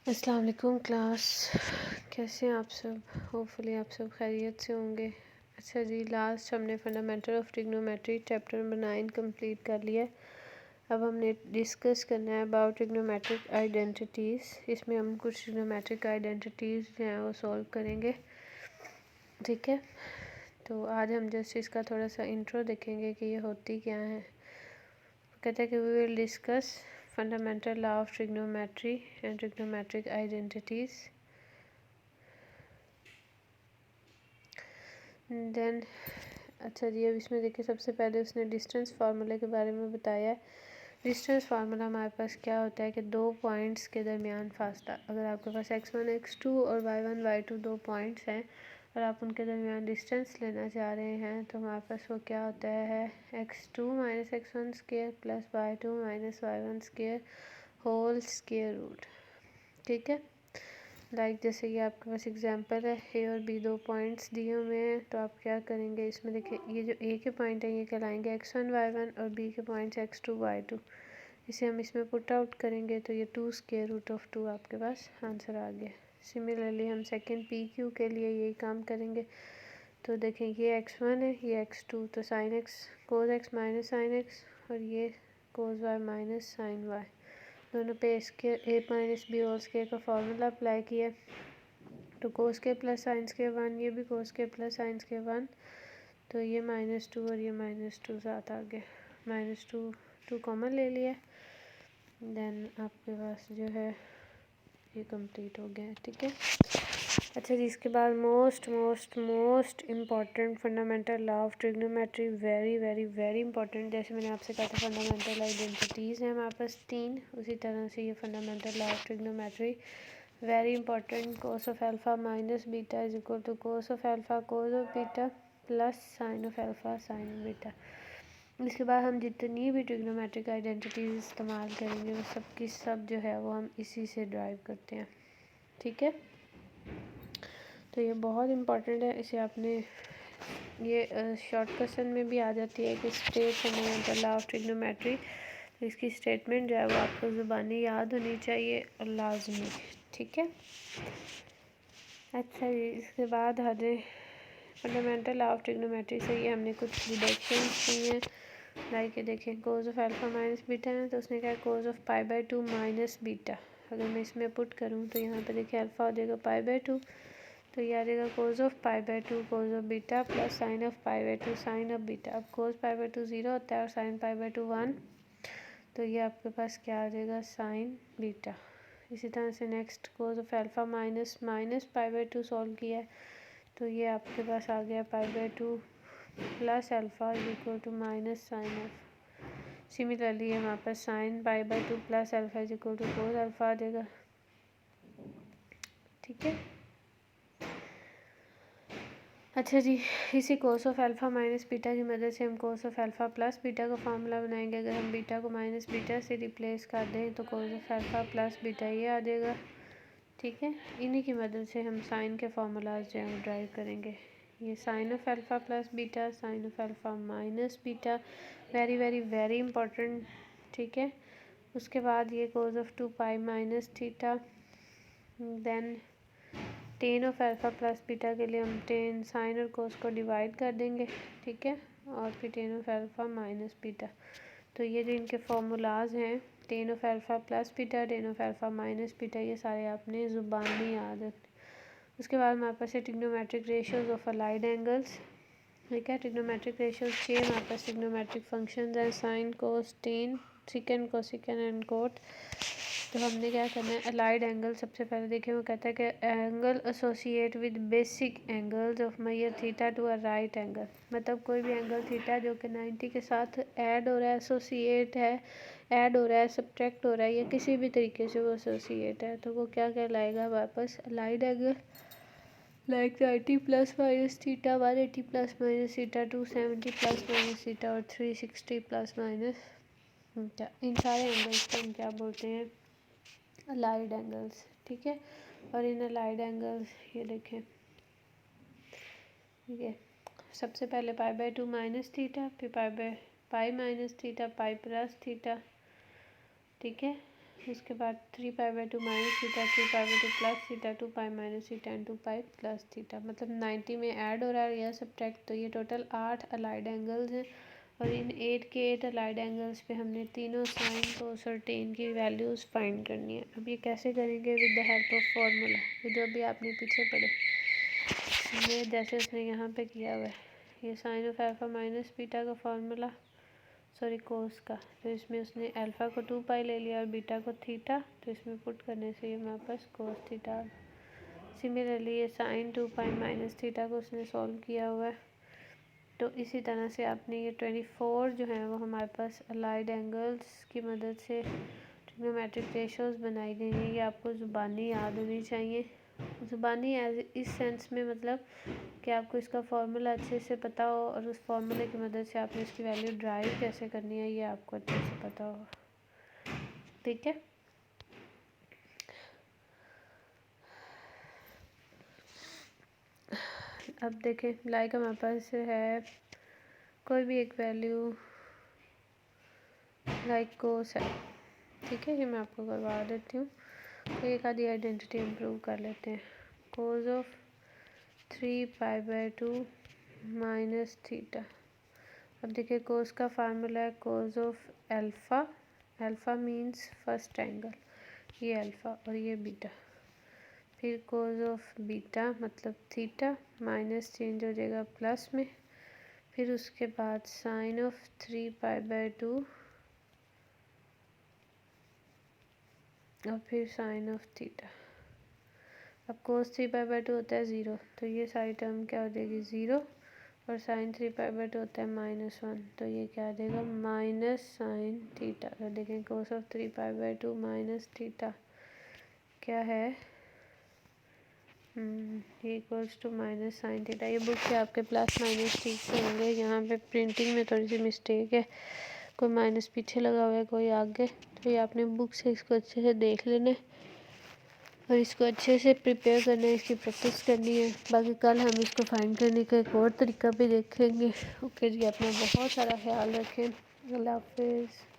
अस्सलाम वालेकुम क्लास, कैसे हैं आप सब? होपफुली आप सब खैरियत से होंगे। अच्छा जी, लास्ट हमने fundamental of trigonometry chapter number 9 complete कर लिया। अब हमने डिस्कस करना है अबाउट ट्रिग्नोमेट्रिक आइडेंटिटीज़। इसमें हम कुछ ट्रिग्नोमेट्रिक आइडेंटिटीज़ जो हैं वो सॉल्व करेंगे, ठीक है। तो आज हम जस्ट इसका थोड़ा सा इंट्रो देखेंगे कि ये होती क्या है। कहते हैं कि we will discuss fundamental law of trigonometry and trigonometric identities. Then अच्छा जी, अब इसमें देखिए सबसे पहले उसने डिस्टेंस फार्मूला के बारे में बताया है। डिस्टेंस फार्मूला हमारे पास क्या होता है कि दो पॉइंट्स के दरमियान फासला, अगर आपके पास x1 x2 और y1 y2 दो पॉइंट्स हैं और आप उनके दरमियान डिस्टेंस लेना चाह रहे हैं तो हमारे पास वो क्या होता है x2 minus x1 square plus y2 minus y1 square whole square root, ठीक है। जैसे कि आपके पास एग्जांपल है, ए और बी दो पॉइंट्स दिए हुए हैं, तो आप क्या करेंगे इसमें देखिए ये जो ए के पॉइंट हैं ये कहलाएंगे x1 y1 और बी के पॉइंट्स x2 y2। इसे हम इसमें पुट आउट करेंगे तो ये 2 स्क्वायर रूट ऑफ 2 आपके पास आंसर आ गया। सिमिलरली हम सेकंड पी क्यू के लिए यही काम करेंगे। तो देखें ये x1 है, ये x2, तो sine x cos x minus sine x और ये cos y minus sign Y, दोनों पे इसके ए माइनस बी होल स्क्वायर का फार्मूला अप्लाई किया तो कोस के प्लस साइंस के 1, ये भी कोस के प्लस साइंस के 1, तो ये -2 और ये -2 साथ आ गया, -2 कॉमन ले लिया। देन आपके पास जो है ये कंप्लीट हो गया, ठीक है। अच्छा जी, इसके बाद most important fundamental law of trigonometry, very very very important. जैसे मैंने आपसे कहा था फंडामेंटल आइडेंटिटीज़ हैं हमारे पास 3, उसी तरह से ये fundamental law of trigonometry very important. Cos of alpha minus beta is equal to cos of alpha cos of beta plus sine of alpha sine of beta. इसके बाद हम जितनी भी ट्रिग्नोमेट्रिक आइडेंटिटीज़ इस्तेमाल करेंगे वो सब की सब जो है वो हम इसी से ड्राइव करते हैं, ठीक है। तो ये बहुत इम्पॉर्टेंट है, इसे आपने ये शॉर्ट क्वेश्चन में भी आ जाती है कि state fundamental law of trigonometry. तो इसकी स्टेटमेंट जो है वो आपको ज़ुबानी याद होनी चाहिए और लाजमी, ठीक है। अच्छा जी, इसके बाद हमें फंडामेंटल लॉ ऑफ ट्रिग्नोमेट्री से ये हमने कुछ डिडक्शन की हैं। लाइक देखें कोस ऑफ अल्फ़ा माइनस बीटा है तो उसने कहा कोस ऑफ पाई/2 माइनस बीटा। अगर मैं इसमें पुट करूँ तो यहाँ पे देखिए अल्फ़ा हो जाएगा पाई/2, तो ये आ जाएगा कोस ऑफ पाई/2 cos of beta plus sine of पाई/2 साइन ऑफ बीटा। अब कोस पाई/2 0 होता है और साइन पाई/2 1, तो ये आपके पास क्या आ जाएगा साइन बीटा। इसी तरह से next cos of alpha minus पाई/2 सॉल्व किया है तो ये आपके पास आ गया पाई/2 plus alpha is equal to minus sine of. Similarly हमारे पास साइन पाई/2 plus alpha is equal to cos alpha आ जाएगा, ठीक है। अच्छा जी, इसी cos of alpha minus beta की मदद से हम cos of alpha plus beta का फार्मूला बनाएंगे। अगर हम बीटा को माइनस बीटा से रिप्लेस कर दें तो कोस ऑफ अल्फ़ा प्लस बीटा ये आ जाएगा, ठीक है। इन्हीं की मदद से हम साइन के फार्मूलाज जो हैं वो ड्राइव करेंगे। ये sine of alpha plus beta, sine of alpha minus beta, very very very important, ठीक है। उसके बाद ये cos of 2 pi minus theta, then tan of alpha plus beta के लिए हम टेन साइन और कोस को डिवाइड कर देंगे, ठीक है, और फिर ten of alpha minus beta. तो ये जो इनके फार्मूलाज हैं ten of alpha plus beta, ten of alpha minus beta, ये सारे आपने ज़ुबानी याद रखने। उसके बाद हमारे पास है trigonometric ratios of allied angles, ठीक है। ट्रिग्नोमेट्रिक रेशियोज 6 हमारे पास ट्रिग्नोमेट्रिक फंक्शंस हैं, sine cos tan secant cosecant and cot. तो हमने क्या करना है अलाइड एंगल सबसे पहले देखें, वो कहता है कि angle associate with basic angles of measure theta to a right angle. मतलब कोई भी एंगल थीटा जो कि 90 के साथ ऐड हो रहा है, एसोसिएट है, ऐड हो रहा है, सब्ट्रैक्ट हो रहा है या किसी भी तरीके से वो एसोसिएट है, तो वो क्या कहलाएगा वापस allied angle. Like 90 plus minus theta, 180 plus minus theta, 270 plus minus theta और 360 प्लस माइनस थीटा। इन सारे एंगल्स को हम क्या बोलते हैं अलाइड एंगल्स, ठीक है। और इन अलाइड एंगल्स ये देखें, ठीक है, सबसे पहले पाई/2 माइनस थीटा, फिर pi minus theta, pi plus theta, ठीक है। उसके बाद 3π/2 minus theta, 3π/2 plus theta, 2π minus theta and 2π plus theta. मतलब 90 में ऐड हो रहा है या सब्ट्रैक्ट। तो ये टोटल 8 अलाइड एंगल्स हैं और इन 8 के 8 अलाइड एंगल्स पे हमने तीनों साइन कोस और टेन की वैल्यूज़ फाइंड करनी है। अब ये कैसे करेंगे? With the help of formula, जो भी आपने पीछे पढ़े, ये जैसे उसने यहाँ पे किया हुआ है। ये sine of alpha minus beta का फार्मूला, सॉरी कोस का, तो इसमें उसने अल्फ़ा को 2π ले लिया और बीटा को थीटा, तो इसमें पुट करने से ये हमारे पास कोस थीटा। सिमिलरली ये साइन 2π माइनस थीटा को उसने सॉल्व किया हुआ है। तो इसी तरह से आपने ये 24 जो है वो हमारे पास अलाइड एंगल्स की मदद से ट्रिग्नोमेट्रिक रेशोज़ बनाई गई हैं। ये आपको ज़ुबानी याद होनी चाहिए। ज़ुबानी एज इस सेंस में मतलब कि आपको इसका फार्मूला अच्छे से पता हो और उस फार्मूले की मदद से आपने इसकी वैल्यू ड्राइव कैसे करनी है ये आपको अच्छे से पता हो। ठीक है, अब देखें लाइक हमारे पास है कोई भी एक वैल्यू लाइक कोस है। ठीक है, ये मैं आपको करवा देती हूँ। तो एक आधी आइडेंटिटी इम्प्रूव कर लेते हैं। Cos of 3π/2 minus theta. अब देखिए कोस का फार्मूला है cos of alpha, alpha means first angle, ये अल्फ़ा और ये बीटा। फिर कोस ऑफ बीटा मतलब थीटा, माइनस चेंज हो जाएगा प्लस में। फिर उसके बाद साइन ऑफ 3π/2 और फिर साइन ऑफ थीटा। अब कोस 3π/2 होता है 0, तो ये सारी टर्म क्या हो जाएगी 0, और साइन 3π/2 होता है -1, तो ये क्या आ जाएगा माइनस साइन थीटा। तो देखें कोस ऑफ 3π/2 माइनस थीटा क्या है, ये equals to minus sine theta. ये बुक से आपके प्लस माइनस ठीक से होंगे, यहाँ पे प्रिंटिंग में थोड़ी सी मिस्टेक है, कोई माइनस पीछे लगा हुआ है कोई आगे, तो ये आपने बुक से इसको अच्छे से देख लेना है और इसको अच्छे से प्रिपेयर करना है, इसकी प्रैक्टिस करनी है। बाकी कल हम इसको फाइंड करने का एक और तरीका भी देखेंगे। ओके जी, अपना बहुत सारा ख्याल रखें। अल्लाह हाफिज़।